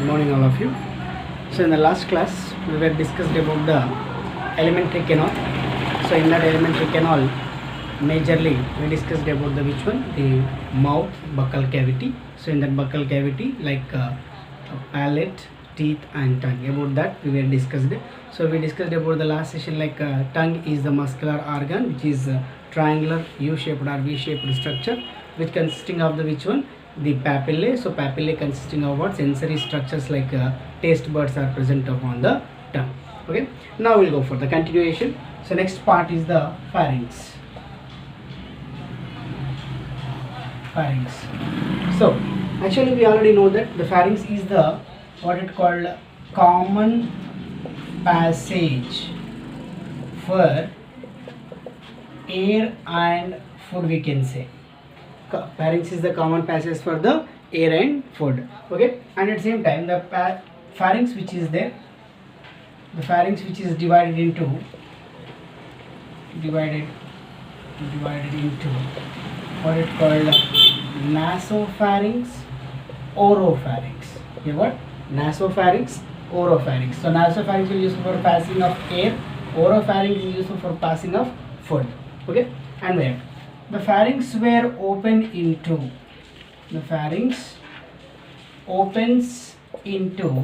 Good morning, all of you. So in the last class, we were discussed about the elementary canal. So in that elementary canal, majorly we discussed about the which one, the mouth, buccal cavity. So in that buccal cavity, like palate, teeth, and tongue. About that we were discussed. So we discussed about the last session, like tongue is the muscular organ which is triangular, U-shaped or V-shaped structure, which consisting of the which one, the papillae. So papillae consisting of what, sensory structures like taste buds are present upon the tongue. Okay, now we'll go for the continuation. So next part is the pharynx. So actually we already know that the pharynx is the what it called common passage for air and food, we can say. Pharynx is the common passage for the air and food. Okay, and at the same time the pharynx which is there, the pharynx which is divided into what it called nasopharynx, oropharynx. You what? Nasopharynx, oropharynx. So nasopharynx is used for passing of air, oropharynx is used for passing of food. Okay, and where the pharynx were open into, the pharynx opens into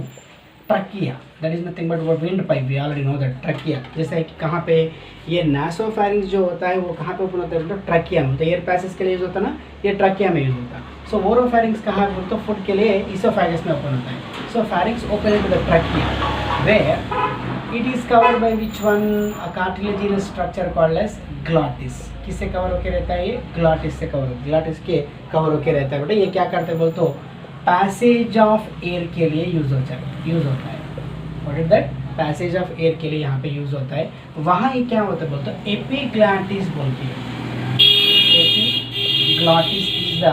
trachea. That is nothing but wind pipe. We already know that trachea. जैसे कि कहाँ पे ये nasopharynx जो होता है वो कहाँ पे ओपन होता है, मतलब ट्रकिया में. तो एयर पैसेज के लिए यूज होता है ना, ये ट्रकिया में यूज होता है. सो ओरोफैरिंक्स कहाँ पे, तो फूड के लिए इसोफेगस में ओपन होता है. सो pharynx open into the trachea where it is covered by which one, a cartilaginous structure called as glottis. किससे कवर होके रहता है ये, ग्लॉटिस से कवर, ग्लॉटिस के कवर होके रहता है. बेटा ये क्या करते हैं बोल तो पैसेज ऑफ एयर के लिए यूज होता है. What is that, passage of air के लिए यहाँ पे यूज होता है. वहाँ ये क्या होता है बोलते हैं एपिग्लॉटिस बोलते हैं. Epiglottis is the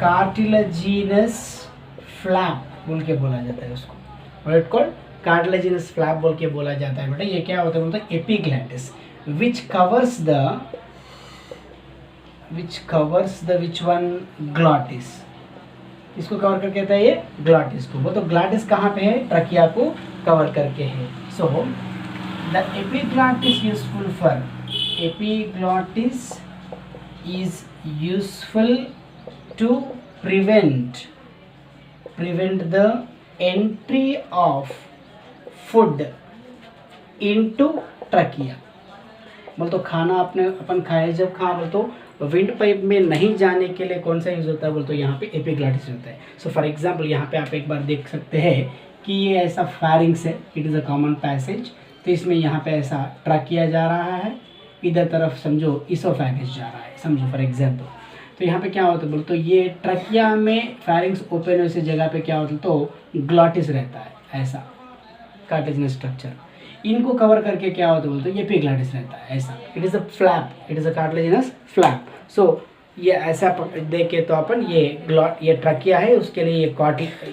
cartilaginous flap बोल के बोला जाता है उसको. What it called, cartilaginous flap बोल के बोला जाता है. बेटा ये क्या होता है बोलते हैं epiglottis which covers the which one, glottis. इसको कवर करके कहता है ये ग्लॉटिस को. वो तो ग्लॉटिस कहाँ पे है, ट्रकिया को कवर करके है. So the epiglottis is useful to prevent the entry of food into trachea. बोल तो खाना अपन खाए जब बोल तो विंड पाइप में नहीं जाने के लिए कौन सा यूज होता है बोल तो यहाँ पे एपिग्लॉटिस होता है. सो फॉर एग्जांपल यहाँ पे आप एक बार देख सकते हैं कि ये ऐसा pharynx है, it is a common passage. तो इसमें यहाँ पे ऐसा ट्रकिया जा रहा है, इधर तरफ समझो इसोफेगस जा रहा है, समझो फॉर एग्जाम्पल. तो यहाँ पे क्या होता है बोल तो ये ट्रकिया में pharynx ओपन होने से जगह पे क्या होता है तो ग्लॉटिस रहता है, ऐसा कार्टिलेजिनस स्ट्रक्चर. इनको कवर करके क्या होता है बोलते हैं ये एपिग्लॉटिस रहता है ऐसा. It is a flap, it is a cartilaginous flap. So ये ऐसा देखे तो अपन ये ट्रकिया है, उसके लिए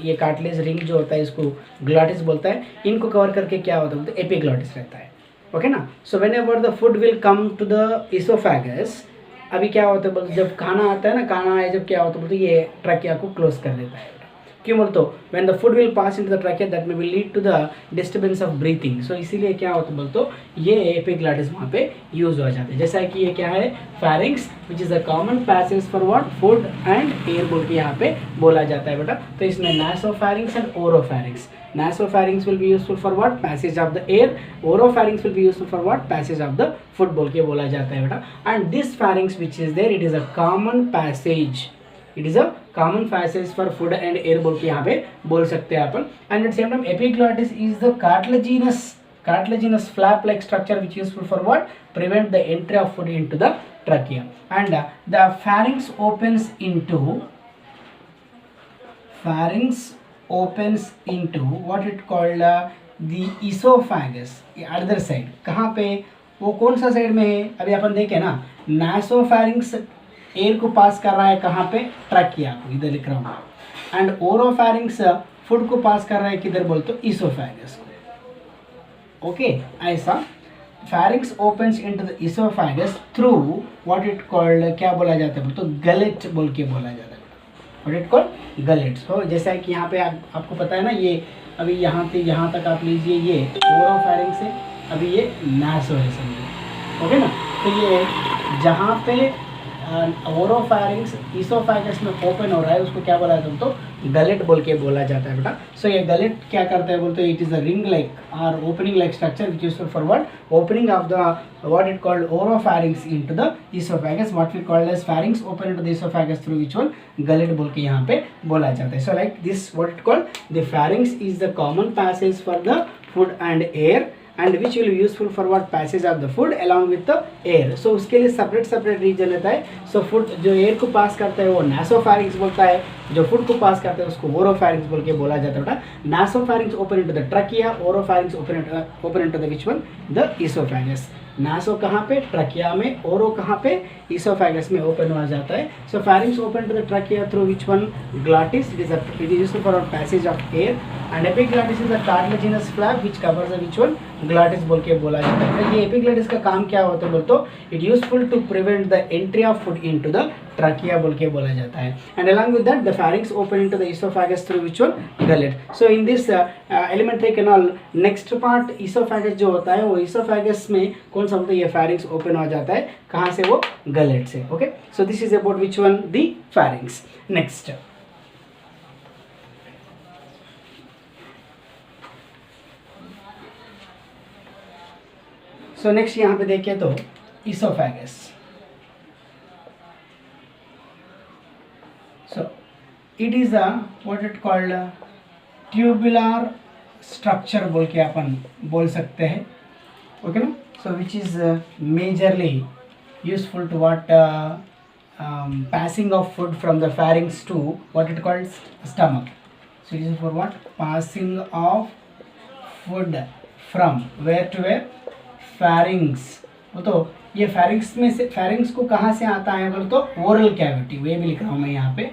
ये कार्टिलेज रिंग जो होता है इसको ग्लॉटिस बोलता है. इनको कवर करके क्या होता है बोलते हैं एपिग्लॉटिस रहता है. ओके ना. So whenever the food will come to the esophagus, अभी क्या होता है बोलते जब खाना आता है ना, खाना आए जब क्या होता है बोलते ये ट्रकिया को क्लोज कर देता है. क्यों बोलते हो, when the food will pass into the trachea that may will lead to the disturbance of breathing. So इसीलिए क्या होता है बोलते ये एपिग्लॉटिस वहाँ पे यूज हो जाते हैं. जैसा कि ये क्या है, pharynx which is a common passage for what, food and air बोल के यहाँ पे बोला जाता है बेटा. तो इसमें nasopharynx and oropharynx. Nasopharynx will be useful for what, passage of the air. Oropharynx will be useful for what, passage of the food बोल के बोला जाता है बेटा. And this pharynx which is there, it is a common passage. It is a common passage for food and air बोल के यहाँ पे बोल सकते हैं अपन. And at the same time epiglottis is the cartilaginous flap like structure which is useful for what, prevent the entry of food into the trachea. And the pharynx opens into what it called the esophagus. Other side कहाँ पे, वो कौन सा side में है, अभी अपन देखें ना. nasopharynx एयर को पास कर रहा है कहाँ पे, ट्रकिया को, इधर लिख रहा हूँ. एंड ओरोफैरिंक्स फूड को पास कर रहा है किधर बोल तो इसोफेगस को. ओके, ऐसा pharynx opens into the esophagus through what it called, क्या बोला जाता है तो गलेट बोल के बोला जाता है. What it called gullets. तो जैसा है कि यहाँ पे आपको पता है ना, ये अभी यहाँ से यहाँ तक आप लीजिए, ये ओरोफैरिंक्स है, अभी ये नासो है समझो, ओके ना। तो ये जहाँ पे ओरोफैरिंक्स ईसोफेगस में ओपन हो रहा है उसको क्या बोला जाता है, तो गलेट बोल के बोला जाता है बेटा। सो ये गलेट क्या करता है बोलते, it is a ring like और opening like structure which used for what, opening of the what it called oropharynx into the esophagus, what we call as pharynx open into the esophagus through which one gullet बोल के यहाँ पे बोला जाता है। So like this what it called, the pharynx is the common passage for the food and air and which will be useful for what, passage of the food along with the air। so उसके लिए separate region रहता है। so food जो air को पास करता है वो nasopharynx बोलता है, जो food को पास करता है उसको oropharynx बोल के बोला जाता है बेटा। nasopharynx open into the trachea, oropharynx open into the which one, the esophagus। नासो कहाँ पे, ट्रकिया में, ओरो कहाँ पे, ईसोफेगस में ओपन हो जाता है। So pharynx open to the trachea through which one, glottis, it is used for passage of air and epiglottis is the cartilaginous flap which covers the which one, glottis बोल के बोला जाता है। ये एपिग्लॉटिस का काम क्या होता है बोल तो, it useful to prevent the entry of food into the trachea बोल के बोला जाता है। And along with that the pharynx open into the esophagus through which one, gullet. So in this alimentary canal next part esophagus जो होता है वो oesophagus में कौन सा होता है, ये फैरिंक्स ओपन हो जाता है कहाँ से, वो गलेट से। Okay, so this is about which one, the pharynx. Next so next यहाँ पे देखिए तो oesophagus. So it is a what it called tubular structure बोल के अपन बोल सकते हैं, ओके ना। So which is majorly useful to what, passing of food from the pharynx to what it calls stomach। so it is for what, passing of food from where to where, pharynx। तो ये pharynx में से, pharynx को कहाँ से आता है बोल तो, ओरल कैविटी, वे भी लिख रहा हूँ मैं यहाँ पे,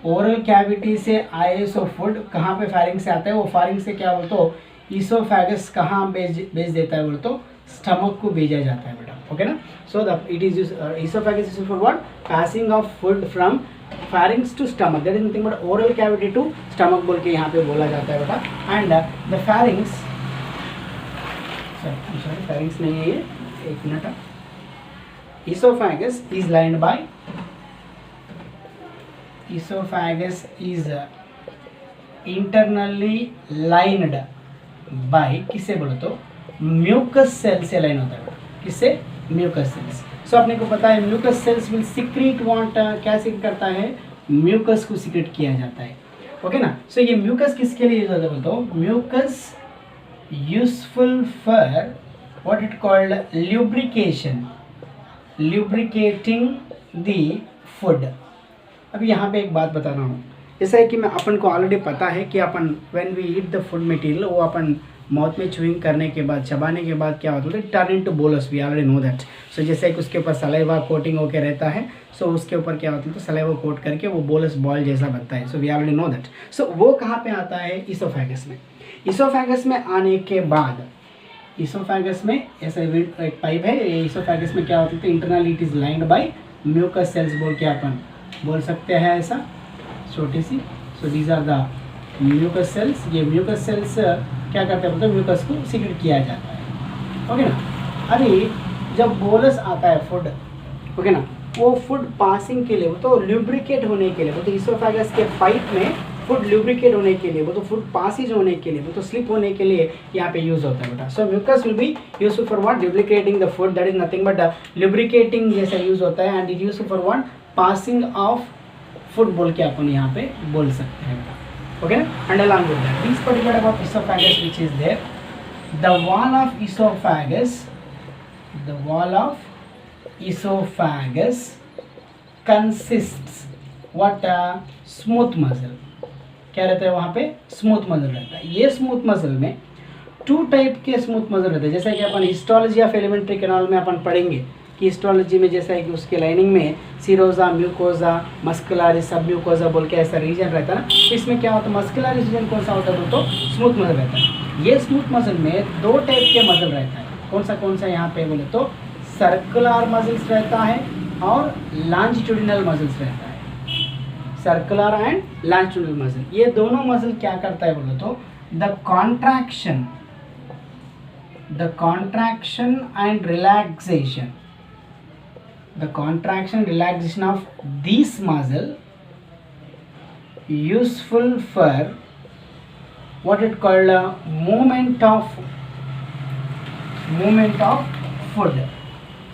ओरल कैविटी से आए। सो फूड कहाँ पे pharynx से आता है, वो pharynx से क्या बोल तो ईसोफेगस कहाँ भेज देता है बोल तो, स्टमक को भेजा जाता है बेटा, ओके ना। So the it is oesophagus is for what, passing of food from pharynx to stomach, that is nothing but oral cavity to stomach बोल के यहाँ पे बोला जाता है बेटा। And the pharynx, sorry pharynx नहीं है ये, एक minute, esophagus is lined by, esophagus is internally lined by, किससे बोलो तो म्यूकस सेल से लाइन होता है, किससे, म्यूकस सेल्स। सो अपने को पता है म्यूकस सेल्स विल सीक्रेट वाट, क्या सीक्रेट करता है, म्यूकस को सीक्रेट किया जाता है, ओके ना। सो ये म्यूकस किसके लिए यूज होता है बोलते हो, mucus useful for what it called lubrication, lubricating the food. अभी यहाँ पे एक बात बता रहा हूँ, जैसा है कि मैं अपन को ऑलरेडी पता है कि अपन when we eat the food material, वो अपन माउथ में च्यूइंग करने के बाद, चबाने के बाद क्या होता है, turn into bolus, we already know that. So जैसे कि उसके ऊपर सलाइवा कोटिंग होके रहता है, सो उसके ऊपर क्या होता है, तो सलाइवा कोट करके वो बोलस बॉल जैसा बनता है। So we already know that. So वो कहाँ पे आता है, ईसोफेगस में। ईसोफेगस में आने के बाद, ईसोफेगस में ऐसा एक पाइप है, ईसोफेगस में क्या होता है, internally it is lined by mucus cells बोल के अपन बोल सकते हैं ऐसा, छोटी सी। So these are the mucus cells. ये म्यूकस सेल्स क्या करते हैं, मतलब म्यूकस को सीक्रेट किया जाता है, ओके ना। अरे जब बोलस आता है फूड, ओके ना, वो फूड पासिंग के लिए, वो तो ल्यूब्रिकेट होने के लिए, वो तो ईसोफेगस के पाइप में फूड ल्यूब्रिकेट होने के लिए, वो तो फूड पासिज होने के लिए, वो तो स्लिप होने के लिए यहाँ पे यूज होता है बेटा। So mucus will be useful for what, lubricating the food, that is nothing but lubricating जैसा यूज होता है। And it useful for what, passing of food बोल के अपन यहाँ पे बोल सकते हैं बेटा, okay, and along with that this particular about esophagus which is there, the wall of esophagus, the wall of esophagus consists what, smooth muscle, क्या रहता है वहाँ पे, स्मूथ मसल रहता है। ये स्मूथ मसल में टू टाइप के स्मूथ मसल रहते हैं, जैसा कि अपन हिस्टोलॉजी ऑफ एलिमेंट्री कैनाल में अपन पढ़ेंगे कि हिस्टोलॉजी में जैसा है कि उसके लाइनिंग में सीरोजा, म्यूकोजा, मस्कुलरिस, सब म्यूकोजा बोल के ऐसा रीजन रहता है ना। तो इसमें क्या होता है, मस्कुलरिस रीजन कौन सा होता है तो स्मूथ मसल रहता है। ये स्मूथ मसल में दो टाइप के मसल रहता है, कौन सा यहाँ पे बोले तो सर्कुलर मसल्स रहता है और लॉन्जिट्यूडिनल मसल्स रहता है। सर्कुलर एंड लॉन्जिट्यूडिनल मसल, ये दोनों मसल क्या करता है बोलो तो the contraction and relaxation, the contraction relaxation of this muscle useful for what it called a movement of food.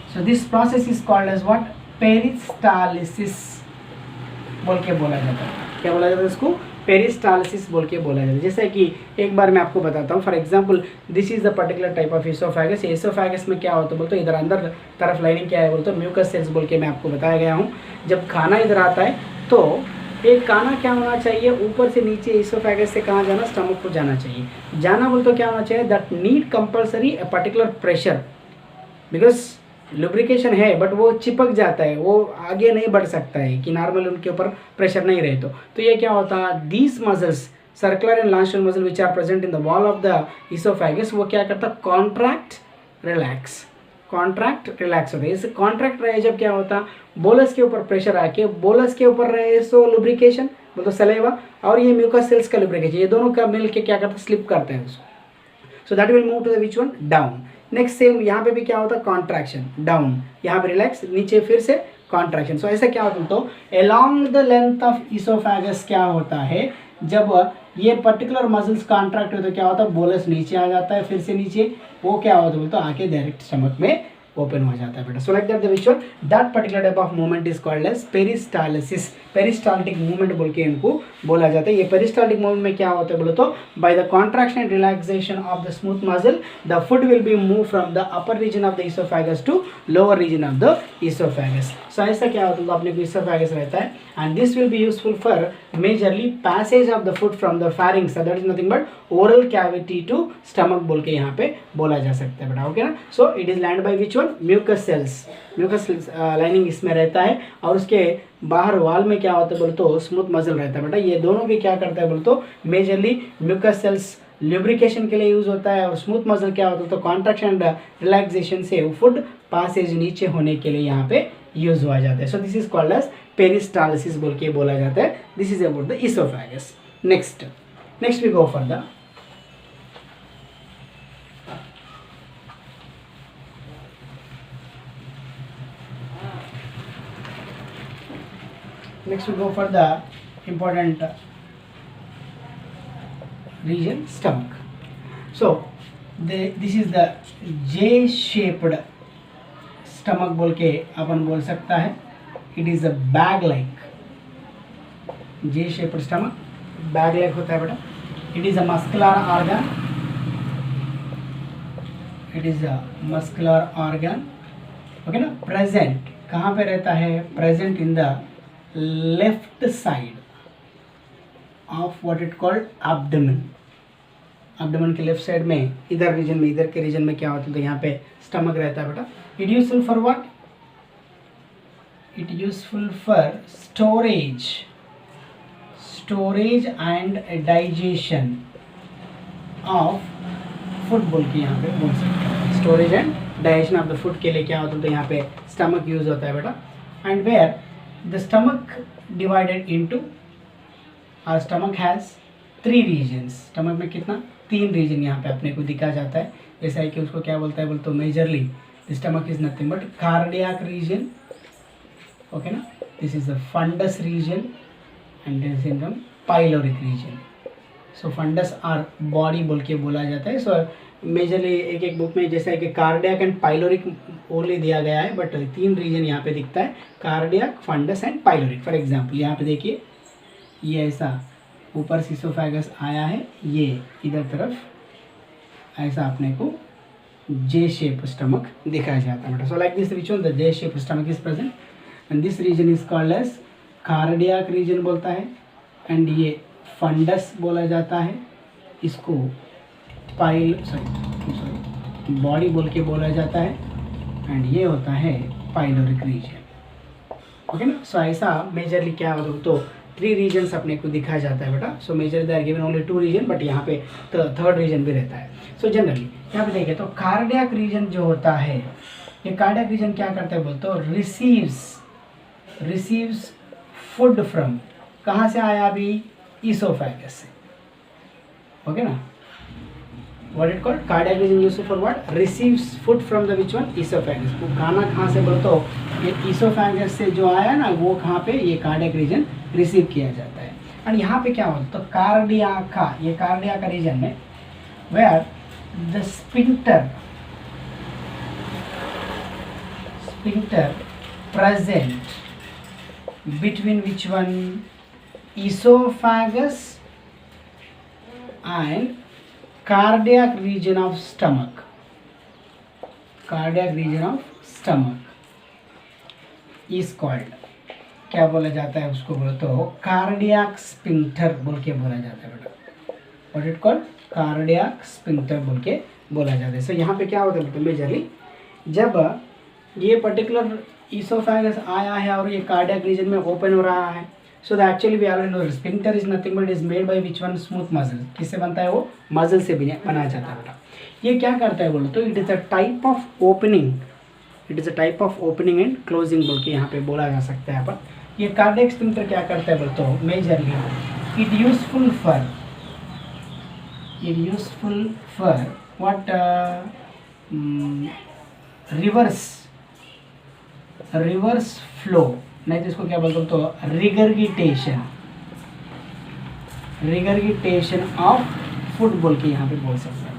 So this process is called as what? Peristalsis बोल के बोला जाता है। क्या बोला जाता है इसको? पेरिस्टालिसिस बोल के बोला जाता है। जैसे कि एक बार मैं आपको बताता हूँ, for example this is the particular type of oesophagus. Oesophagus में क्या होता है बोलते हो, इधर अंदर तरफ लाइनिंग क्या है बोलते हो म्यूकस सेल्स बोल के मैं आपको बताया गया हूँ। जब खाना इधर आता है तो एक खाना क्या होना चाहिए, ऊपर से नीचे इसोफेगस से कहाँ जाना, स्टमक को जाना चाहिए। जाना बोल तो क्या होना चाहिए, that need compulsory a particular pressure, because lubrication है बट वो चिपक जाता है, वो आगे नहीं बढ़ सकता है कि नॉर्मल उनके ऊपर प्रेशर नहीं रहे तो ये क्या होता है, these muscles circular and longitudinal muscle which are present in the wall of the esophagus, वो क्या करता है, कॉन्ट्रैक्ट रिलैक्स होता है। इस कॉन्ट्रैक्ट रहे जब क्या होता, बोलस के ऊपर प्रेशर आके, बोलस के ऊपर रहे सो लुब्रिकेशन बोल तो सलेवा और ये म्यूकस सेल्स का लुब्रिकेशन, ये दोनों का मिल के क्या करता है, स्लिप करते हैं उसको। So that will move to the which one, down. Next same यहाँ पे भी क्या होता है, कॉन्ट्रैक्शन डाउन, यहाँ पे रिलैक्स, नीचे फिर से कॉन्ट्रैक्शन। सो ऐसा क्या होता है तो along the length of oesophagus क्या होता है, जब ये पर्टिकुलर मसल्स कॉन्ट्रैक्ट होते तो क्या होता है, बोलस नीचे आ जाता है, फिर से नीचे वो क्या होता है बोलते आके डायरेक्ट स्टमक में ओपन हो जाता है बेटा। So like that the which one, that particular type of movement is called as peristalsis, peristaltic movement बोल के इनको बोला जाता है। ये पेरिस्टाल्टिक मूवमेंट में क्या होता है बोलो तो by the contraction and relaxation of the smooth muscle the food will be move from the upper region of the oesophagus to lower region of the oesophagus. So ऐसा क्या होता है, अपने को इसोफेगस रहता है and this will be useful for majorly passage of the food from the pharynx, that is nothing but oral cavity to stomach बोल के यहाँ पे बोला जा सकता है बेटा। ओके ना। So it is lined by which one, mucus cells lining इसमें रहता है और उसके बाहर वॉल में क्या होता है बोल तो स्मूथ मसल रहता है बेटा। ये दोनों भी क्या करता है बोल तो मेजरली म्यूकस सेल्स ल्यूब्रिकेशन के लिए यूज होता है और स्मूथ मसल क्या होता है तो कॉन्ट्रैक्शन एंड रिलैक्सेशन से फूड पासेज नीचे होने के लिए यहाँ पे यूज हुआ जाता है। So this is called as peristalsis बोल के बोला जाता है। This is about the esophagus. Next we go for the important region, stomach. So this is the J-shaped stomach बोल के अपन बोल सकता है। It is a bag like, J-shaped stomach bag like होता है बेटा। It is a muscular organ, okay ना। प्रेजेंट कहाँ पे रहता है, present in the left side of what it called abdomen के लेफ्ट साइड में इधर के रीजन में क्या होता है तो यहाँ पे स्टमक रहता है बेटा। It useful for what, it useful for storage and digestion of food बोल के यहाँ पे बोल सकते हैं। Storage and digestion of the food के लिए क्या होता है तो यहाँ पे स्टमक यूज होता है बेटा। And where the stomach divided into, our stomach has 3 regions. Stomach में कितना, 3 रीजन यहाँ पे अपने को दिखा जाता है। जैसा है कि उसको क्या बोलता है बोलते majorly the stomach is nothing but cardiac region, okay ना। This is the fundus region and this is the pyloric region. So fundus or body बोल के बोला जाता है। सो मेजरली एक बुक में जैसा है कि कार्डियक एंड पाइलोरिक ओनली दिया गया है बट 3 रीजन यहाँ पे दिखता है, cardiac, fundus and pyloric. For example यहाँ पे देखिए ये ऐसा ऊपर इसोफेगस आया है, ये इधर तरफ ऐसा अपने को जे शेप स्टमक दिखाया जाता है बेटा। So like this which one, the J shape stomach is present and this region is called as cardiac region बोलता है एंड ये फंडस बोला जाता है, इसको बॉडी बोल के बोला जाता है एंड ये होता है पाइलोरिक रीजन, ओके ना। सो ऐसा मेजरली क्या होता तो 3 रीजन्स अपने को दिखाया जाता है बेटा। So major they are given only 2 region but यहाँ पे थर्ड रीजन भी रहता है। सो जनरली यहाँ पे देखें तो कार्डियक रीजन जो होता है, ये कार्डियक रीजन क्या करता है बोलते हो, रिसीव्स फूड फ्रॉम, कहाँ से आया अभी, ईसोफेगस से, ओके ना। What it called? Cardiac region used for what? Receives food from the which one? Esophagus. वो खाना कहाँ से बोलते हो, ये esophagus से जो आया ना वो कहाँ पे, ये cardiac region रिसीव किया जाता है। और यहाँ पे क्या होता है, तो कार्डिया का, ये कार्डिया का रीजन में where the sphincter present between which one, esophagus and cardiac region of stomach, cardiac region of stomach is called, क्या बोला जाता है उसको, बोलते हो कार्डियक स्पिंक्टर बोल के बोला जाता है बेटा। What it called, cardiac sphincter बोल के बोला जाता है। सो यहाँ पे क्या होता है बेटा, मेजरली जब ये पर्टिकुलर ईसोफेगस आया है और ये कार्डियक रीजन में ओपन हो रहा है, so that actually we already know sphincter is nothing but it is made by which one, smooth muscle, किससे बनता है वो, मसल से बनाया जाता है बेटा। ये क्या करता है बोलो तो it is a type of opening, it is a type of opening and closing बोल के यहाँ पे बोला जा सकता है अपन। ये कार्डियक स्फिंक्टर क्या करता है बोलो तो majorly it useful for what, reverse flow, नहीं तो इसको क्या बोलते हो तो रिगर्गिटेशन ऑफ फूड बोल के यहाँ पे बोल सकते हैं।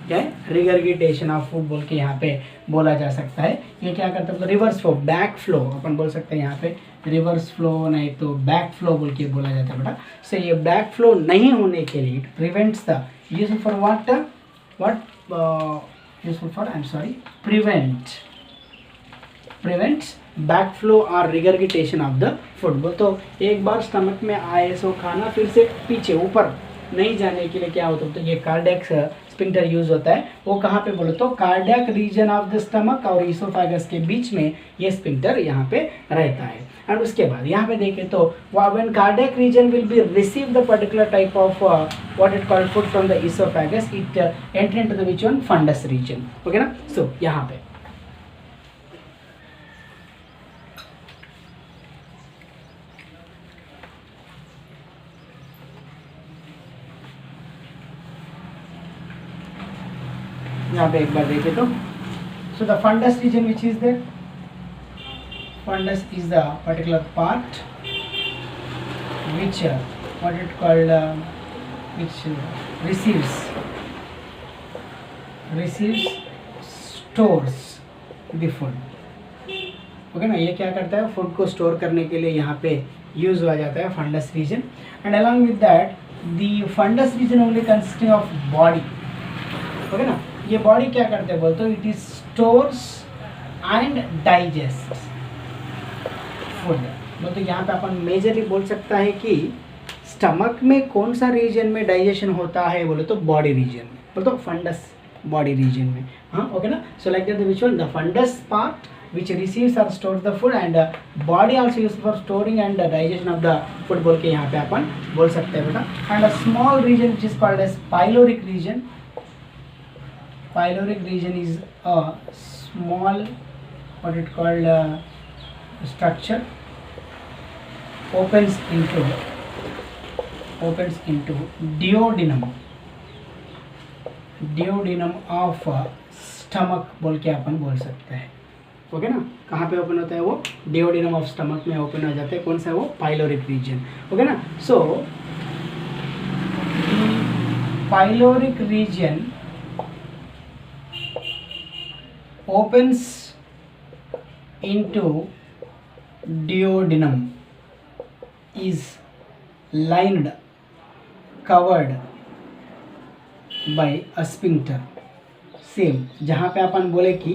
क्या है, रिगर्गिटेशन ऑफ फूड बोल के यहाँ पे बोला जा सकता है। ये क्या करता है तो रिवर्स फ्लो, बैक फ्लो अपन बोल सकते हैं यहाँ पे, रिवर्स फ्लो नहीं तो बैक फ्लो बोल के बोला जाता है बेटा। सो ये बैक फ्लो नहीं होने के लिए it prevents the useful for what useful for I am sorry prevents back flow और रिगर्गिटेशन ऑफ द फूड। तो एक बार स्टमक में आए सो खाना फिर से पीछे ऊपर नहीं जाने के लिए क्या होता है तो ये कार्डियक स्फिंक्टर यूज होता है। वो कहाँ पे बोलो तो cardiac region of the stomach और ईसोफेगस के बीच में ये स्फिंक्टर यहाँ पे रहता है। एंड उसके बाद यहाँ पे देखें तो when cardiac region will be receive the particular type of what it called food from the esophagus, it enter into the which one, fundus region, okay ना। सो यहाँ पे यहाँ पे एक बार देखें तो so the fundus region which is there, fundus is the particular part which what it called which receives stores the food, okay ना। ये क्या करता है, फूड को स्टोर करने के लिए यहाँ पे यूज हुआ जाता है fundus region. And along with that the fundus region only consisting of body, okay ना। ये बॉडी क्या करते हैं बोलते हो, it is stores and digest food. तो यहाँ पे अपन मेजरली बोल सकता है कि स्टमक में कौन सा रीजन में डाइजेशन होता है बोले तो बॉडी रीजन में, बोले तो फंडस बॉडी रीजन में, हाँ ओके ना। So like that the which one, the fundus part which receives or stores the food and body also used for storing and digestion of the food बोल के यहाँ पे अपन बोल सकते हैं बेटा। and a small region which is called as pyloric region, pyloric region is a small what it called structure opens into duodenum of stomach बोल के अपन बोल सकते हैं, ओके ना। कहाँ पे ओपन होता है वो, डिओडिनम ऑफ स्टमक में ओपन हो जाता है। कौन सा है वो, पाइलोरिक रीजन, ओके ना। So pyloric region opens into duodenum is lined, covered by a sphincter। Same जहाँ पे अपन बोले कि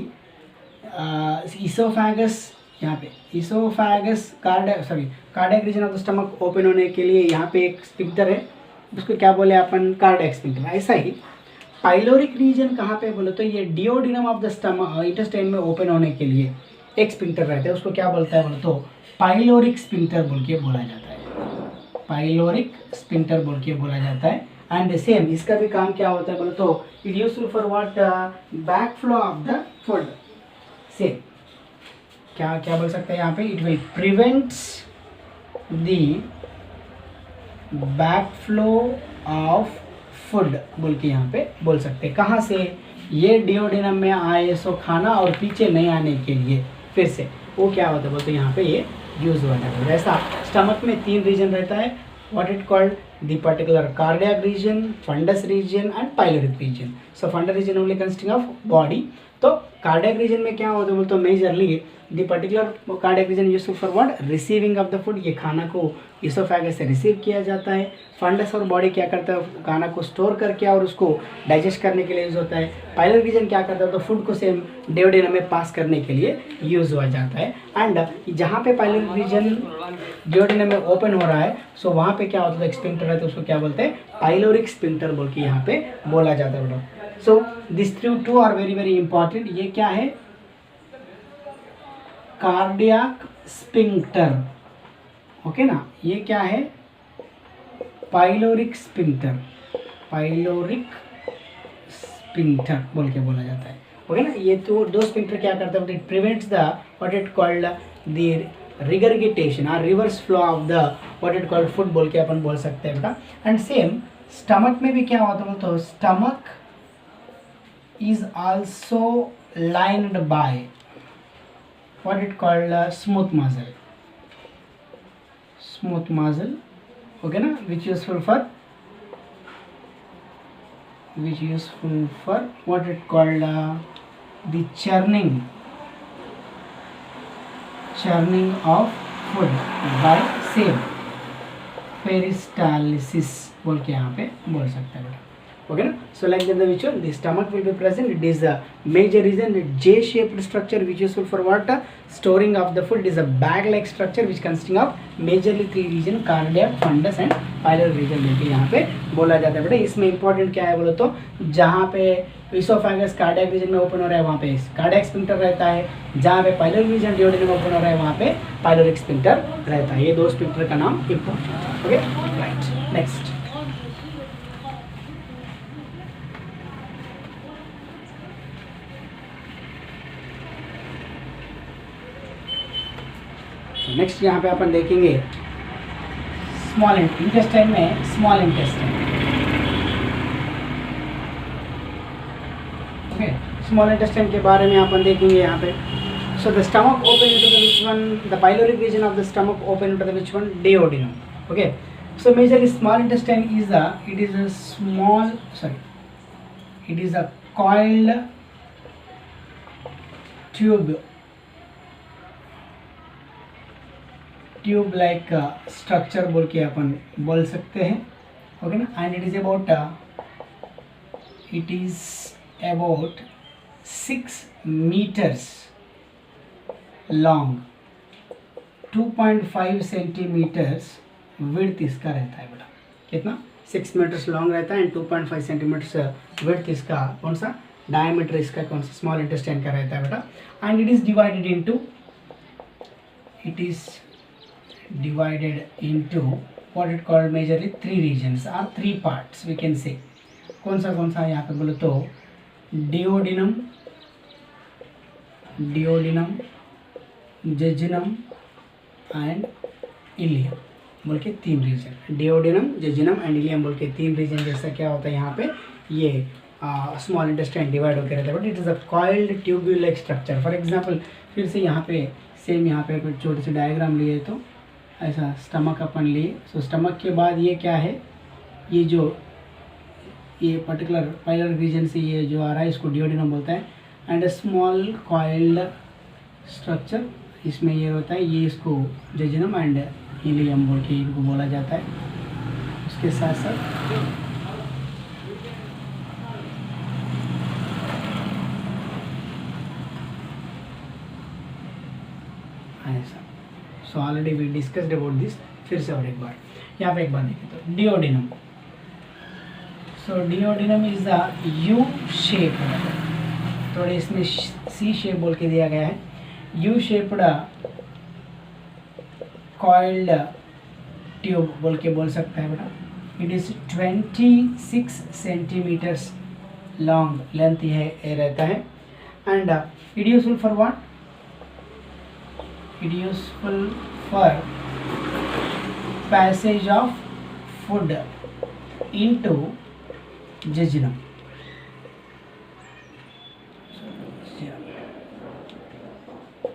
ईसोफेगस, यहाँ पे oesophagus cardiac region of the stomach open होने के लिए यहाँ पे एक स्फिंक्टर है, उसको क्या बोले अपन, कार्डियक स्फिंक्टर। ऐसा ही पाइलोरिक रीजन कहाँ पे बोले तो ये duodenum of the stomach intestine में ओपन होने के लिए एक स्फिंक्टर रहता है, उसको क्या बोलता है बोले तो पाइलोरिक स्फिंक्टर बोल के बोला जाता है, पाइलोरिक स्फिंक्टर बोल के बोला जाता है। एंड सेम इसका भी काम क्या होता है बोले तो it useful for what, back flow of the food. Same क्या क्या बोल सकते हैं यहाँ पे, it will prevents the back flow of food बोल के यहाँ पे बोल सकते हैं। कहाँ से? ये डिओडिनम में आए सो खाना और पीछे नहीं आने के लिए फिर से वो क्या होता है बोलते यहाँ पे ये यूज हुआ है। जैसा स्टमक में 3 रीजन रहता है, what it called the particular cardiac region, fundus region and pyloric region. So fundus region only consisting of body. तो cardiac region में क्या होता है बोलते majorly the particular cardiac region useful for what? Receiving of the food. ये खाना को oesophagus से रिसीव किया जाता है। फंडस और बॉडी क्या करता है? खाना को स्टोर करके और उसको डाइजेस्ट करने के लिए यूज होता है। पाइलर रीजन क्या करता है? तो फूड को सेम डिओडिनम में पास करने के लिए यूज हुआ जाता है। एंड जहाँ पे पाइलर रीजन डिओडिनम में ओपन हो रहा है सो वहाँ पे क्या होता है? स्पिंक्टर है तो उसको क्या बोलते हैं? पाइलोरिक स्पिंक्टर बोल के यहाँ पे बोला जाता है बेटा। So this two are very very important. ये क्या है? कार्डियक स्पिंक्टर, ओके ना। ये क्या है? पाइलोरिक स्पिंक्टर, पाइलोरिक स्पिंक्टर बोल के बोला जाता है, ओके ना। ये तो दो स्पिंक्टर क्या करता है? It prevents the what it called the regurgitation और reverse flow of the what it called food बोल के अपन बोल सकते हैं बेटा। एंड सेम स्टमक में भी क्या होता है? तो stomach is also lined by what it called smooth muscle, smooth muscle, okay na, which useful for what it called the churning of food by same peristalsis बोल के यहाँ पे बोल सकते हैं बेटा, okay na. So like that the visual, the stomach will be present. It is a major reason. J-shaped structure which is useful for what? Storing of the food. It is a bag-like structure which consisting of majorly 3 region: cardiac, fundus and pyloric region लेके यहाँ पे बोला जाता है बेटा। इसमें important क्या है बोलो तो जहाँ पे इसोफेगस कार्डियक रीजन में ओपन हो रहा है वहाँ पे कार्डियक स्पिंक्टर रहता है, जहाँ पे पाइलोरिक रीजन डिओडिनम में ओपन हो रहा है वहाँ पे पाइलोरिक स्पिंक्टर रहता है। ये दो स्पिंक्टर का नाम important, okay right. Next next यहाँ पे अपन देखेंगे स्मॉल इंटेस्टाइन में small intestine, okay. Small intestine के बारे में अपन देखेंगे यहाँ पे। So the stomach open into the which one? The pyloric region of the stomach open into the which one? Duodenum, okay. So majorly small intestine is a coiled tube like structure बोल के अपन बोल सकते हैं, okay ना। And it is about 6 meters long, 2.5 centimetres width इसका रहता है बेटा। कितना? 6 meters लॉन्ग रहता है एंड 2.5 सेंटीमीटर्स विड्थ इसका कौन सा डायमीटर इसका कौन सा स्मॉल इंटेस्टाइन का रहता है बेटा। And it is divided into what it called majorly 3 regions or 3 parts we can say। कौन सा यहाँ पे बोलो तो डिओडिनम, जेजुनम एंड इलियम बोल के 3 रीजन। डिओडिनम, जेजुनम एंड इलियम बोल के 3 रीजन। जैसा क्या होता है यहाँ पे ये स्मॉल इंटेस्टाइन डिवाइड होकर रहता है but it is a coiled tubule like structure. For example फिर से यहाँ पे सेम यहाँ पे कुछ छोटे से डायग्राम लिए तो ऐसा स्टमक अपन लिए। सो स्टमक के बाद ये क्या है? ये जो ये पर्टिकुलर पाइलर रीजन से ये जो आ रहा है इसको डिओडिनम बोलता है। एंड स्मॉल कॉइल्ड स्ट्रक्चर इसमें ये होता है, ये इसको जेजुनम एंड इलियम बोल के इनको बोला जाता है। उसके साथ साथ ऐसा। So already we discussed about this. फिर से और एक बार यहाँ पे एक बार देखें तो duodenum. So duodenum is the U shape, थोड़े इसमें सी शेप बोल के दिया गया है। यू शेप्ड कॉइल्ड ट्यूब बोल के बोल सकता है बेटा। It is 26 centimetres long length ये रहता है। And it useful for what? It useful for passage of food into jejunum.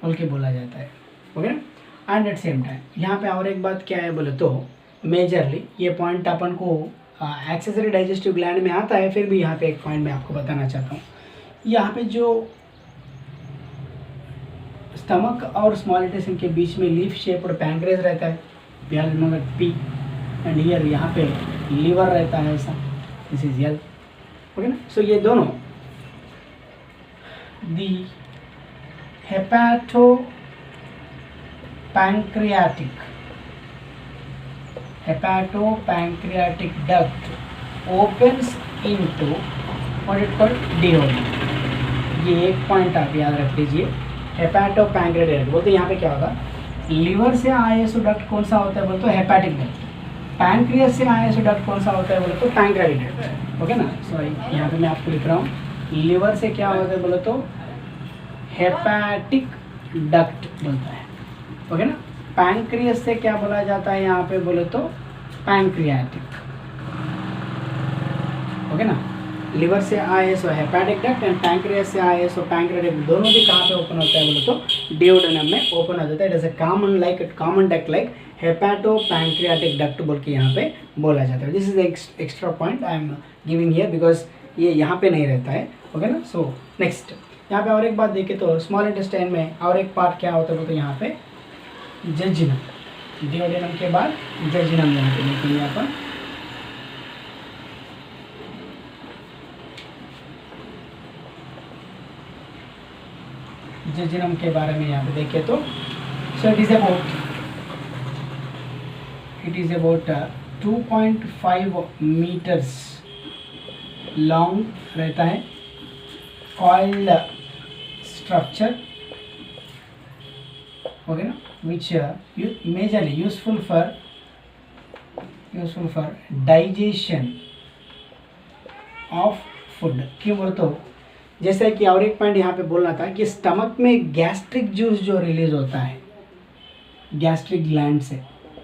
बोल के बोला जाता है, okay. And at same time यहाँ पे और एक बात क्या है बोले तो मेजरली ये पॉइंट अपन को एक्सेसरी डाइजेस्टिव ग्लैंड में आता है, फिर भी यहाँ पे एक पॉइंट मैं आपको बताना चाहता हूँ। यहाँ पे जो स्टमक और स्मॉल इंटेस्टाइन के बीच में लीफ शेप्ड पैंक्रियास रहता है, पी, एंड हियर यहाँ पे लीवर रहता है ऐसा, दिस इज यल, ओके ना। सो ये दोनों दी hepatopancreatic duct opens into what it called duodenum. ये एक पॉइंट आप याद रख लीजिए, हेपाटोपैंक्रियाटिक बोलते यहाँ पे क्या होगा, लीवर से आईएसओ डक्ट कौन सा होता है बोलते तो हेपाटिक डक्ट, पैंक्रियास से आईएसओ डक्ट कौन सा होता है बोले तो पैंक्रियाटिक डक्ट, ओके ना। सॉरी यहाँ पे मैं आपको लिख रहा हूँ, लीवर से क्या होता है बोले तो हेपाटिक डक्ट बोलता है, ओके ना। पैंक्रियास से क्या बोला जाता है यहाँ पे बोले तो पैंक्रियाटिक, ओके ना। लिवर से ISO hepatic duct and pancreas से आईएसओ पैंक्रियाटिक, दोनों भी कहाँ पे ओपन होता है बोले तो डिओडेनम में ओपन हो जाता है। It is a common duct like hepatopancreatic duct बोल के यहाँ पे बोला जाता है। This is extra point I am giving here because ये यहाँ पे नहीं रहता है, ओके ना। सो नेक्स्ट यहाँ पे और एक बात देखें तो स्मॉल इंटेस्टाइन में और एक पार्ट क्या होता है बोलते यहाँ पे जजिनम, डिओडेनम के बाद जजिनम यहाँ पे देखेंगे अपन। जजिनम के बारे में यहाँ पे देखें तो so it is about 2.5 metres long रहता है, कॉइल्ड स्ट्रक्चर, ओके ना, which majorly useful for digestion of food। क्यों बोल तो जैसा कि और एक पॉइंट यहाँ पे बोलना था कि स्टमक में गैस्ट्रिक जूस जो रिलीज होता है गैस्ट्रिक ग्लैंड से,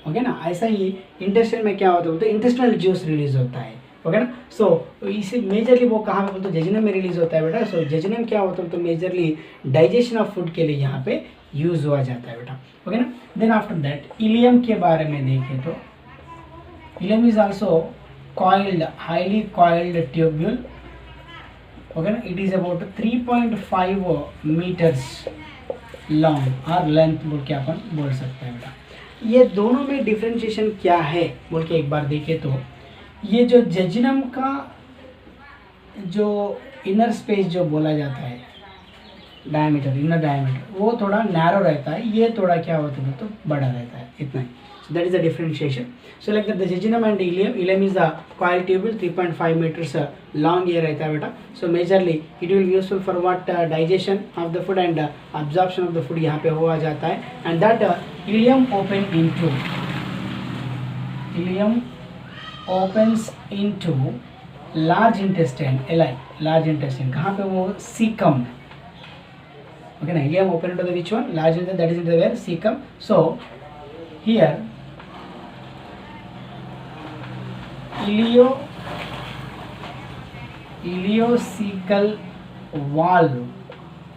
ओके ना, ऐसा ही इंटेस्टाइन में क्या होता है तो इंटेस्टाइनल जूस रिलीज होता है, ओके ना। सो इसे मेजरली वो कहाँ पे बोलते हैं जेजुनम में रिलीज होता है बेटा। सो जेजुनम क्या होता है तो मेजरली डाइजेशन ऑफ फूड के लिए यहाँ पे यूज हुआ जाता है बेटा, ओके ना। देन आफ्टर दैट इलियम के बारे में देखें तो ileum is also coiled, highly coiled tubule, okay ना। It is about 3.5 metres long और लेंथ बोल के अपन बोल सकते हैं बेटा। ये दोनों में डिफ्रेंशिएशन क्या है बोल के एक बार देखें तो ये जो जेजुनम का जो इनर स्पेस जो बोला जाता है डायमीटर, इनर डायमीटर वो थोड़ा नैरो रहता है, ये थोड़ा क्या होता है तो बड़ा रहता है, इतना ही। So that is the differentiation. So like the jejunum and ileum is the coil tubule 3.5 metres long ये रहता है बेटा। So majorly it will useful for what digestion of the food and absorption of the food यहाँ पे हुआ जाता है। And that ileum opens into large intestine, large intestine कहाँ पे वो cecum, okay ना। ileum open into the which one large intestine, that is into the where cecum. So here ileocecal valve,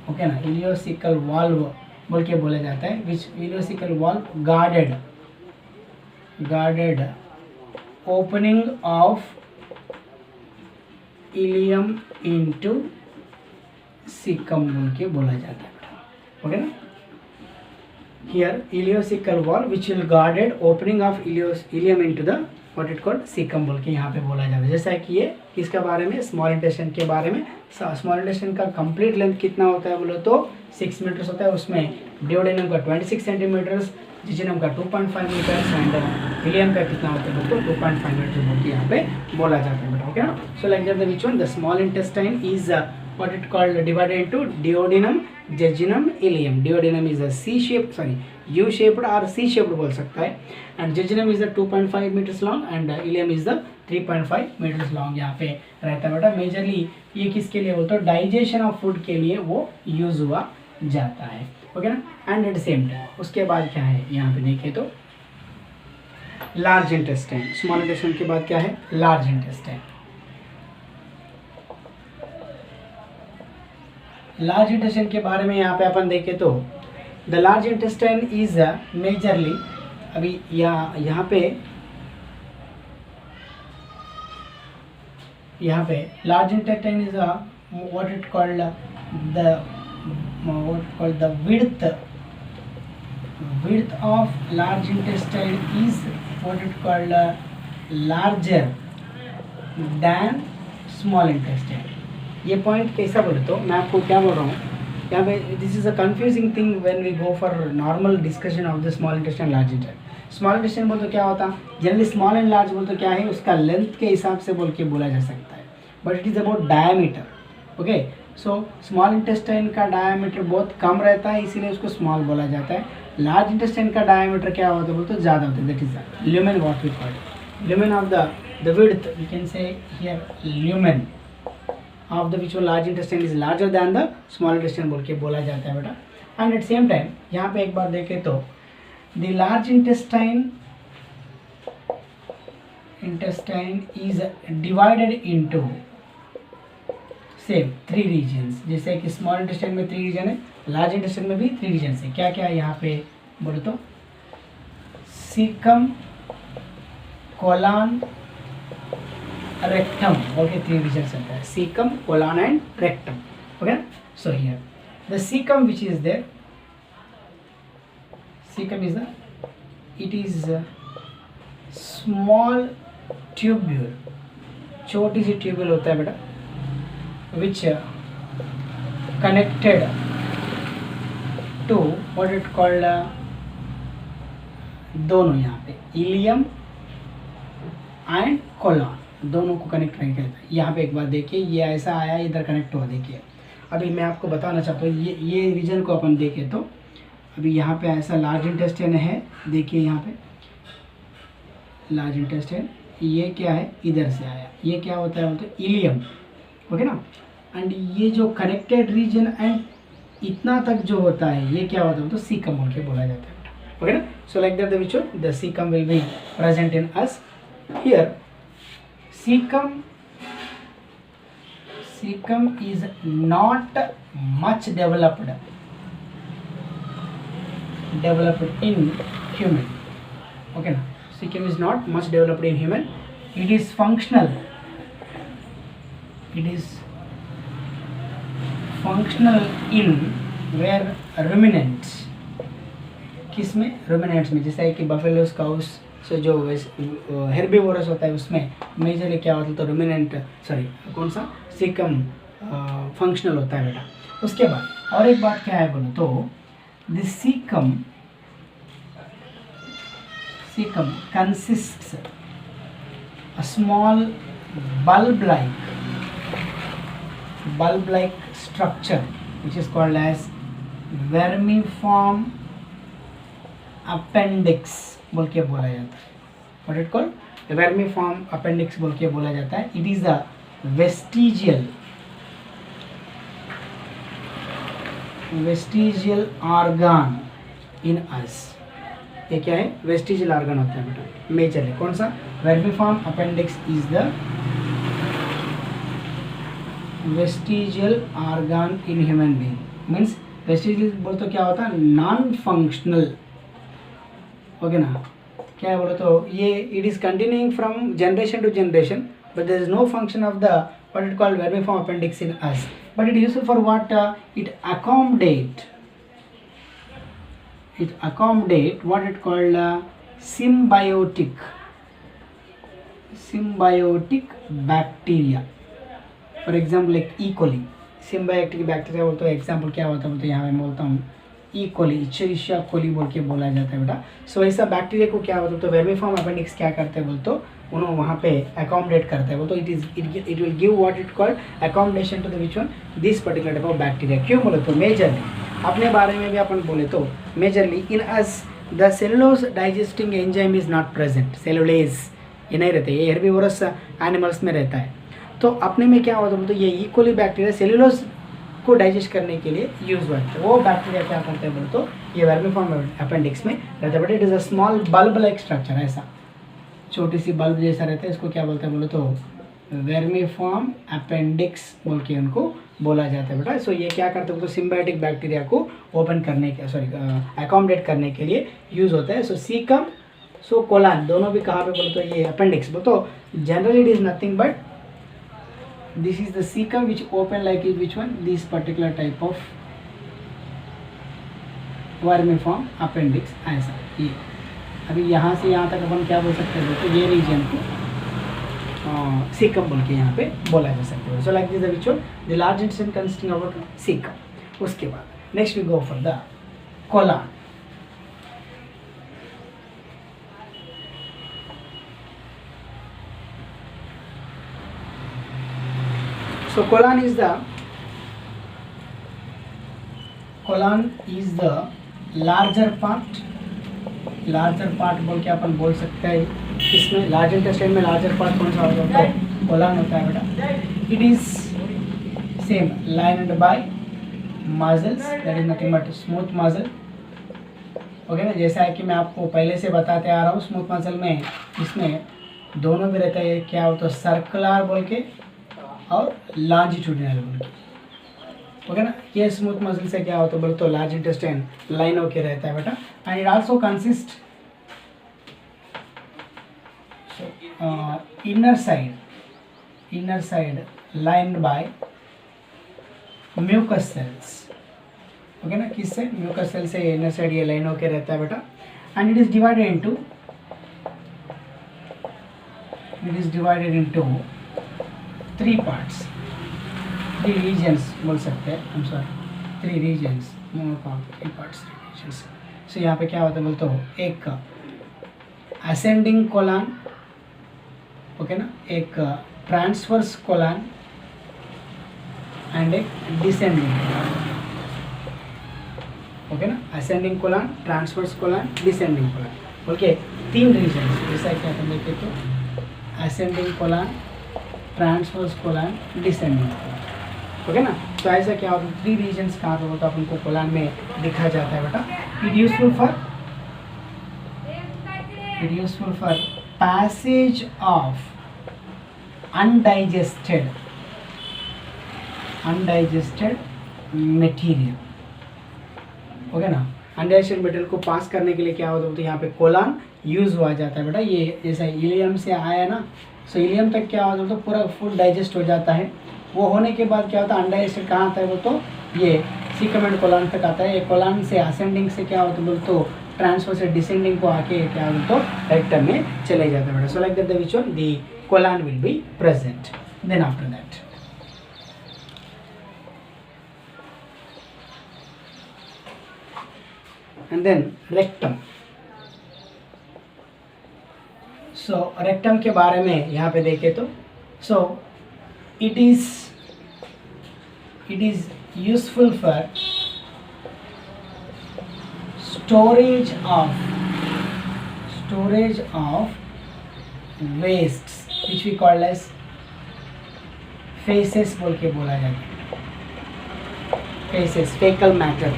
okay ना, ileocecal valve बोल के बोला जाता है, which ileocecal valve guarded opening of ileum into cecum बोल के बोला जाता है, ओके ना। Here ileocecal valve which will guarded opening of ileum into the what it called cecum बोल के यहाँ पे बोला जाता है। जैसा कि ये किसके बारे में, स्मॉल इंटेस्टाइन के बारे में। स्मॉल इंटेस्टाइन का कंप्लीट लेंथ कितना होता है बोलो तो 6 मीटर्स होता है, उसमें डिओडेनम का 26 सेंटीमीटर्स, जेजुनम का 2.5 मीटर्स एंड इलियम का कितना होता है तो 2.5 मीटर्स बोल के यहाँ पे बोला जाता है बेटा, ओके ना। So like that the which one the small intestine is what it called divided into duodenum, jejunum, ileum. Duodenum is a U shaped or C shaped बोल सकता है, and jejunum is the 2.5 meters long and ileum is the 3.5 meters long यहाँ पे रहता है बेटा। Majorly ये किसके लिए बोलते हो, डाइजेशन ऑफ फूड के लिए वो यूज हुआ जाता है, ओके ना। And at the same time उसके बाद क्या है यहाँ पे देखें तो लार्ज इंटेस्टाइन, स्मॉल इंटेस्टाइन के बाद क्या है, लार्ज इंटेस्टाइन। लार्ज इंटेस्टाइन के बारे में यहाँ पे अपन देखें तो the large intestine is majorly, अभी यहाँ पे large intestine is what it called the width of large intestine is what it called larger than small intestine। ये पॉइंट कैसा बोले तो मैं आपको क्या बोल रहा हूँ यहाँ पे, this is a confusing thing when we go for normal discussion of the small intestine large intestine. Small intestine बोल तो क्या होता, जनरली स्मॉल एंड लार्ज बोल तो क्या है, उसका लेंथ के हिसाब से बोल के बोला जा सकता है, but it is about diameter. Okay, so small intestine का डायमीटर बहुत कम रहता है, इसीलिए उसको स्मॉल बोला जाता है। लार्ज इंटेस्टाइन का डायमीटर क्या होता है बोलते तो ज़्यादा होता है, that is the lumen, what we call lumen of the width, we can say here lumen of the which large intestine is larger than the small intestine बोल के बोला जाता है बेटा। एंड एट सेम टाइम यहाँ पे एक बार देखें तो the large intestine is divided into same 3 regions, जैसे कि स्मॉल इंटेस्टाइन में 3 रीजन है, लार्ज इंटेस्टाइन में भी 3 रीजन है। क्या क्या है यहाँ पे बोले तो सीकम, कोलन, रेक्टम बोल के 3 रीजन होता है, caecum, colon and rectum. Okay, so here the caecum which is there, caecum is the it is small tubule, छोटी सी ट्यूब्यूल होता है बेटा, which connected to what it called दोनों यहाँ पे इलियम एंड कोलन दोनों को कनेक्ट नहीं करता। यहाँ पे एक बार देखिए, ये ऐसा आया, इधर कनेक्ट हुआ, देखिए अभी मैं आपको बताना चाहता हूँ, ये रीजन को अपन देखें तो अभी यहाँ पे ऐसा लार्ज इंटेस्टाइन है, देखिए यहाँ पे लार्ज इंटेस्टाइन, ये क्या है, इधर से आया, ये क्या होता है बोलते इलियम। ओके ना, एंड ये जो कनेक्टेड रीजन एंड इतना तक जो होता है, ये क्या होता है तो सीकम बोल के बोला जाता है। ओके ना, so like that the caecum will be present in us here. Caecum is not much developed in human. Okay ना, caecum is not much developed in human, it is functional, it is functional in where ruminants, किस में, ruminants में, जैसा है कि buffaloes cows से जो हेर्बिवोरस होता है उसमें मेजरली क्या होता है तो रुमिनेंट, सॉरी कौन सा, सीकम फंक्शनल होता है बेटा। उसके बाद और एक बात क्या है बोलो तो this caecum consists a small bulb-like structure which is called as vermiform appendix बोल के बोला जाता है। What it called? The vermiform appendix बोल के बोला जाता है। It is a vestigial organ in us। ये क्या है, वेस्टिजियल ऑर्गन होता है बेटा मेजरली, कौन सा, vermiform appendix is the vestigial organ in human being. Means vestigial बोल तो क्या होता है, नॉन फंक्शनल। ओके ना, क्या है बोलो तो ये it is continuing from generation to generation, but there is no function of the what it called vermiform appendix in us, but it is useful for what, it accommodate what it called symbiotic bacteria। For example एक ई Koli, symbiotic bacteria बोलते हो, example क्या होता है बोलते यहाँ मैं बोलता हूँ ई कोली, इचेरिशिया कोली बोल के बोला जाता है बेटा। सो ऐसा बैक्टीरिया को क्या होता है तो वर्मीफॉर्म अपेंडिक्स क्या करते हैं बोल तो उन्होंने वहाँ पे अकोमोडेट करते हैं बोल तो it will give what it called accommodation to the which one, this particular type of bacteria. क्यों बोले तो मेजरली अपने बारे में भी अपन बोले तो majorly in us the cellulose digesting enzyme is not present, cellulase ये नहीं रहते, ये हेर्बिवोरस एनिमल्स में रहता है। तो अपने में क्या होता है तो ये ई कोली बैक्टीरिया सेलुलोज को डाइजेस्ट करने के लिए यूज होता है। वो बैक्टीरिया क्या करते हैं बोले तो ये वर्मीफॉर्म अपेंडिक्स में रहता है, but it is a small bulb like structure, ऐसा छोटी सी बल्ब जैसा रहता है, इसको क्या बोलते हैं बोलो तो वर्मीफॉर्म अपेंडिक्स बोल के उनको बोला जाता है बेटा। सो ये क्या करते हैं तो सिम्बायोटिक बैक्टीरिया को ओपन करने के अकोमोडेट करने के लिए यूज होता है। सो सीकम सो कोलान दोनों भी कहाँ पे बोलो तो ये अपेंडिक्स बोलो तो generally it is nothing but this is the caecum which open like which one this particular type of vermiform appendix ऐसा ये। अभी यहाँ से यहाँ तक अपन क्या बोल सकते हैं तो ये रीजन को सीकम बोल के यहाँ पे बोला जा सकता है। सो लाइक दिस द विचुअल the large intestine consisting of caecum. उसके बाद next we go for the colon. So colon is the larger part बोल के अपन बोल सकते हैं। इसमें लार्ज इंटेस्टाइन में लार्जर पार्ट कौन सा होता है कोलन होता है बेटा। It is same lined bye muscles that is nothing but smooth muscle. Okay ना, जैसा है कि मैं आपको पहले से बताते आ रहा हूँ स्मूथ मसल में इसमें दोनों भी रहता है, क्या होता है सर्कुलर बोल के और लॉन्जिट्यूडिनल बोल के। ओके ना, ये स्मूथ मसल से क्या होता है बोल तो लार्ज इंटेस्टाइन लाइन होके रहता है बेटा। And it also consist inner side lined by mucous cells। Okay ना, किससे म्यूकस सेल से इनर साइड ये लाइन होके रहता है बेटा। And it is divided into 3 parts, 3 regions बोल सकते हैं। I'm sorry 3 regions, 3 parts 3 regions. So यहाँ पे क्या होता है बोलते हो एक असेंडिंग कोलन, ओके ना, एक ट्रांसवर्स कोलन एंड एक डिसेंडिंग कोलन। ओके ना, ascending colon, transverse colon, descending colon बोल के 3 रीजन। जैसा कि अपन देखें तो ascending colon, transverse colon, descending colon. Okay ना, तो ऐसा क्या होता है 3 रीजन्स कहाँ पे होता है अपन को कोलन में दिखा जाता है बेटा। It useful for passage of undigested material। Okay ना, अनडाइजेस्टेड मटेरियल को पास करने के लिए क्या होता है तो यहाँ पे कोलन यूज हुआ जाता है बेटा। ये जैसा इलियम से आया ना, सो इलियम तक क्या होता है तो पूरा फूड डाइजेस्ट हो जाता है। वो होने के बाद क्या होता है अनडाइजेस्टेड कहाँ आता है वो तो ये सीकम एंड कोलन तक आता है। ये कोलन से असेंडिंग से क्या होता है बोल तो ट्रांसफर से डिसेंडिंग को आके क्या बोल तो रेक्टम में चले जाते हैं बेटा। So like that the which one the colon will be present. Then after that and then rectum। so rectum के बारे में यहाँ पे देखें तो so it is useful for storage of wastes which we call as feces बोल के बोला जाता है। फेसेस फेकल मैटर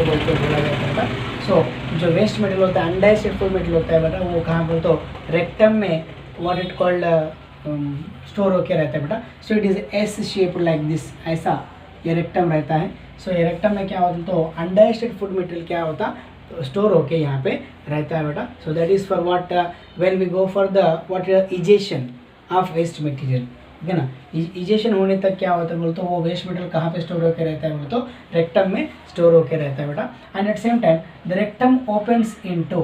बोल के बोला जाता है। सो जो वेस्ट मटेरियल होता है अनडाइजेस्टेड फूड मटेरियल होता है बेटा, वो कहाँ बोल तो रेक्टम में व्हाट इट कॉल्ड स्टोर होके रहता है बेटा। सो it is S shaped like this, ऐसा ये रेक्टम रहता है। सो ये रेक्टम में क्या होता है तो अनडाइजेस्टेड फूड मटेरियल क्या होता तो स्टोर होके यहाँ पे रहता है बेटा। So that is for what when we go for the what egestion of waste material. ठीक है ना, इजेशन होने तक क्या होता है बोल तो वो वेस्ट मटेरियल कहाँ पे स्टोर होकर रहता है बोल तो रेक्टम में स्टोर होकर रहता है बेटा। And at same time the rectum opens into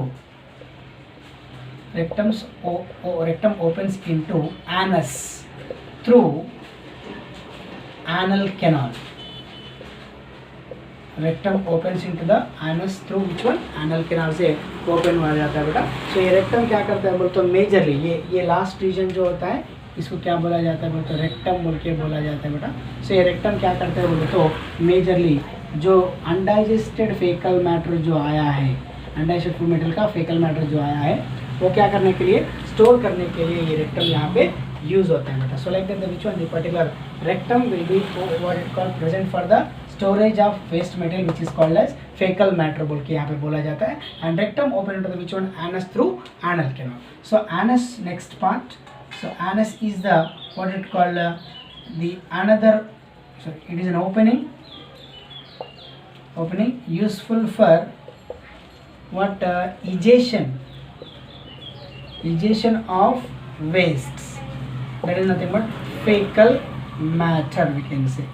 anus through anal canal. Rectum opens into the anus through which one anal canal से ओपन हुआ जाता है बेटा। सो ये रेक्टम क्या करता है बोल तो मेजरली ये लास्ट रीजन जो होता है इसको क्या बोला जाता है बोल तो रेक्टम बोल के बोला जाता है बेटा। सो ये रेक्टम क्या करता है बोले तो मेजरली जो अनडाइजेस्टेड फेकल मैटर जो आया है, अनडाइजेस्टेड फूड मटेरियल का फेकल मैटर जो आया है वो क्या करने के लिए स्टोर करने के लिए ये रेक्टम यहाँ पे यूज होता है बेटा। So like that the which one the particular rectum will be what it called present for the storage of waste material which is called as faecal matter बोल के यहाँ पे बोला जाता है. And rectum open into the which one anus through anal canal. So anus next part. So anus is the what it called the another, so it is an opening useful for what egestion of wastes. That is nothing but fecal matter we can say.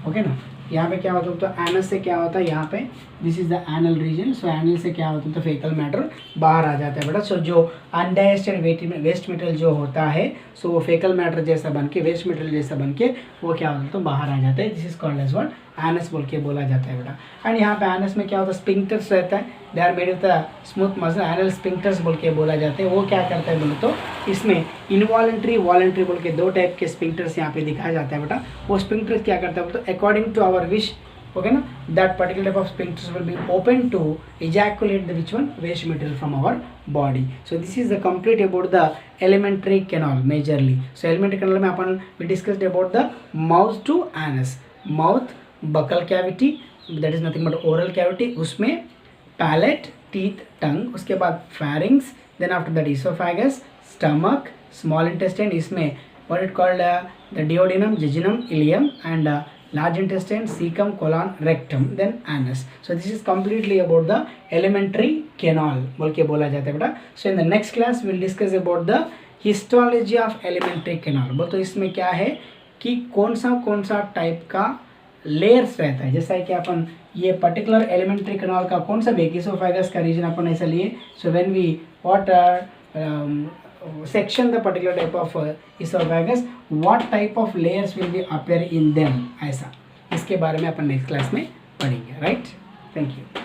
Okay ना. यहाँ पे क्या होता है, तो anus से क्या होता है, यहाँ पे this is the anal reason. So anal से क्या होता है, तो फेकल मैटर बाहर आ जाता है बेटा. सो जो अनडाइजेस्टेड वेस्ट मटेरियल जो होता है, सो वो फेकल मैटर जैसा बन के, वेस्ट मटेरियल जैसा बन के वो क्या होता है, तो बाहर आ जाता है. This is called as what, anus बोल के बोला जाता है बेटा. एंड यहाँ पे एनस में क्या होता है, स्पिंक्टर्स रहता है. They are made with smooth muscle, anal sphincters बोल के बोला जाता है. वो क्या करता है बोले तो, इसमें इनवॉलेंट्री वॉलेंट्री बोल के दो टाइप के स्पिंक्टर्स यहाँ पे दिखाया जाता है बेटा. वो स्पिंक्टर्स क्या करता है तो according to our wish, okay na, that particular type of sphincters will be open to ejaculate the which one, waste material from our body. So this is the complete about the alimentary canal majorly. So alimentary canal में अपन we discussed about the mouth to anus. Mouth buccal cavity, that is nothing but oral cavity. उसमें palate, teeth, tongue. उसके बाद pharynx, then after that esophagus, stomach, small intestine. इसमें what it called the duodenum, jejunum, ileum, and large intestine, cecum, colon, rectum, then anus. So this is completely about the alimentary canal बोल के बोला जाता है बेटा. So in the next class we will discuss about the histology of alimentary canal. बोल तो इसमें क्या है कि कौन सा टाइप का लेयर्स रहता है. जैसा कि अपन ये पर्टिकुलर एलिमेंट्री कैनाल का कौन सा बेकिसोफेगस का रीजन अपन ऐसा लिए. So when we what section the particular type of esophagus, what type of layers will be appear in them, ऐसा इसके बारे में अपन नेक्स्ट क्लास में पढ़ेंगे. Right, thank you.